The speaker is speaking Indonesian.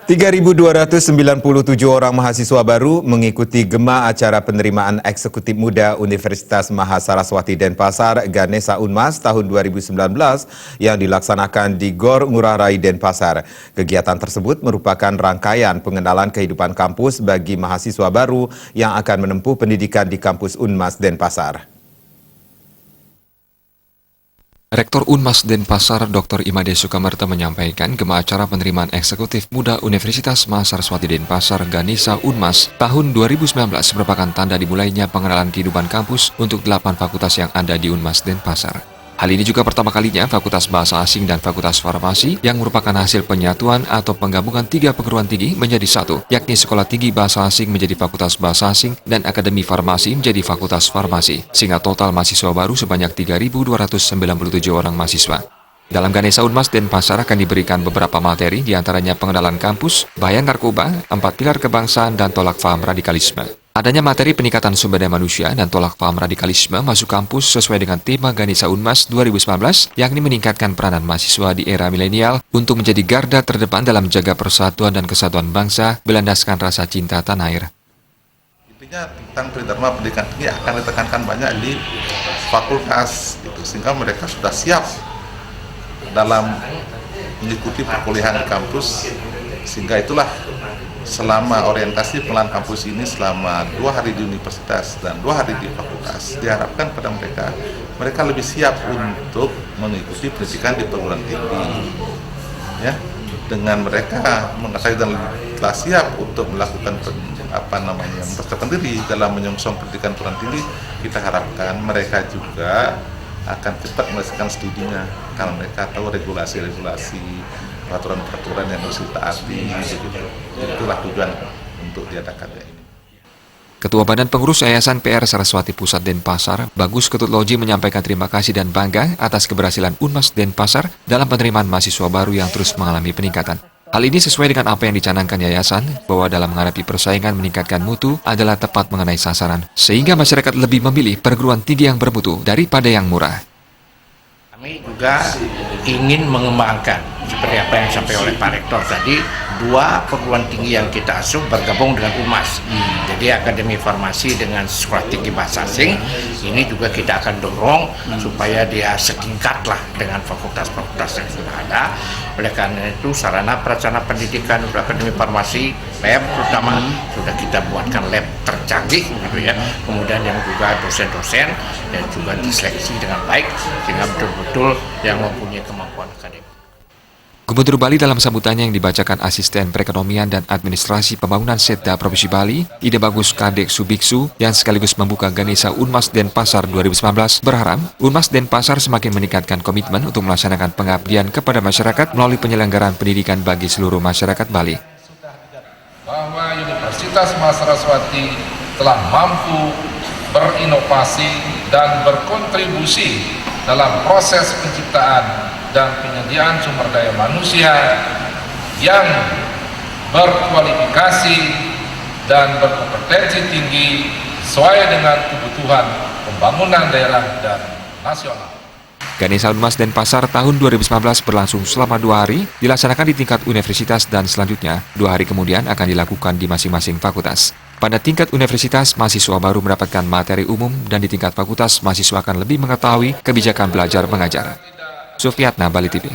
3.297 orang mahasiswa baru mengikuti Gema acara penerimaan eksekutif muda Universitas Mahasaraswati Denpasar Ganesha Unmas tahun 2019 yang dilaksanakan di Gor Ngurah Rai Denpasar. Kegiatan tersebut merupakan rangkaian pengenalan kehidupan kampus bagi mahasiswa baru yang akan menempuh pendidikan di kampus Unmas Denpasar. Rektor Unmas Denpasar Dr. Imade Sukamarta menyampaikan Gema acara penerimaan eksekutif muda Universitas Mahasaraswati Denpasar Ganesha Unmas tahun 2019 merupakan tanda dimulainya pengenalan kehidupan kampus untuk 8 fakultas yang ada di Unmas Denpasar. Hal ini juga pertama kalinya Fakultas Bahasa Asing dan Fakultas Farmasi yang merupakan hasil penyatuan atau penggabungan 3 perguruan tinggi menjadi satu, yakni Sekolah Tinggi Bahasa Asing menjadi Fakultas Bahasa Asing dan Akademi Farmasi menjadi Fakultas Farmasi, sehingga total mahasiswa baru sebanyak 3.297 orang mahasiswa. Dalam Ganesha Unmas Denpasar akan diberikan beberapa materi, diantaranya pengenalan kampus, bahaya narkoba, 4 pilar kebangsaan, dan tolak paham radikalisme. Adanya materi peningkatan sumber daya manusia dan tolak paham radikalisme masuk kampus sesuai dengan tema Ganesha Unmas 2019, yakni meningkatkan peranan mahasiswa di era milenial untuk menjadi garda terdepan dalam menjaga persatuan dan kesatuan bangsa berlandaskan rasa cinta tanah air. Intinya tentang Tridharma pendidikan tinggi akan ditekankan banyak di fakultas, sehingga mereka sudah siap dalam mengikuti perkuliahan di kampus, sehingga itulah selama orientasi pengenalan kampus ini selama 2 hari di universitas dan 2 hari di fakultas, diharapkan pada mereka lebih siap untuk mengikuti pendidikan di perguruan tinggi, ya, dengan mereka mengetahui dan telah siap untuk melakukan mempersiapkan diri dalam menyongsong pendidikan perguruan tinggi. Kita harapkan mereka juga akan cepat menyelesaikan studinya karena mereka tahu regulasi-regulasi, peraturan-peraturan yang harus ditaati, begitu. Itulah tujuan untuk diadakannya ini. Ketua Badan Pengurus Yayasan PR Saraswati Pusat Denpasar, Bagus Ketut Loji menyampaikan terima kasih dan bangga atas keberhasilan Unmas Denpasar dalam penerimaan mahasiswa baru yang terus mengalami peningkatan. Hal ini sesuai dengan apa yang dicanangkan yayasan, bahwa dalam menghadapi persaingan meningkatkan mutu adalah tepat mengenai sasaran, sehingga masyarakat lebih memilih perguruan tinggi yang bermutu daripada yang murah. Kami juga ingin mengembangkan, seperti apa yang disampaikan oleh Pak Rektor tadi, 2 perguruan tinggi yang kita asuh bergabung dengan Unmas. Jadi Akademi Farmasi dengan Sekolah Tinggi Bahasa Asing, ini juga kita akan dorong supaya dia setingkatlah dengan fakultas-fakultas yang sudah ada. Oleh karena itu sarana prasarana pendidikan untuk Akademi Farmasi, lab terutama sudah kita buatkan lab tercanggih gitu ya. Kemudian yang juga dosen-dosen dan juga diseleksi dengan baik sehingga betul-betul yang mempunyai kemampuan akademik. Gubernur Bali dalam sambutannya yang dibacakan Asisten Perekonomian dan Administrasi Pembangunan Setda Provinsi Bali, Ide Bagus Kadek Subiksu, yang sekaligus membuka Ganesha Unmas Denpasar 2019, berharap Unmas Denpasar semakin meningkatkan komitmen untuk melaksanakan pengabdian kepada masyarakat melalui penyelenggaraan pendidikan bagi seluruh masyarakat Bali. Bahwa Universitas Mahasaraswati telah mampu berinovasi dan berkontribusi dalam proses penciptaan dan penyediaan sumber daya manusia yang berkualifikasi dan berkompetensi tinggi sesuai dengan kebutuhan pembangunan daerah dan nasional. Ganesha Unmas Denpasar tahun 2019 berlangsung selama 2 hari, dilaksanakan di tingkat universitas dan selanjutnya 2 hari kemudian akan dilakukan di masing-masing fakultas. Pada tingkat universitas, mahasiswa baru mendapatkan materi umum dan di tingkat fakultas, mahasiswa akan lebih mengetahui kebijakan belajar mengajar. Sufiatna, Bali TV.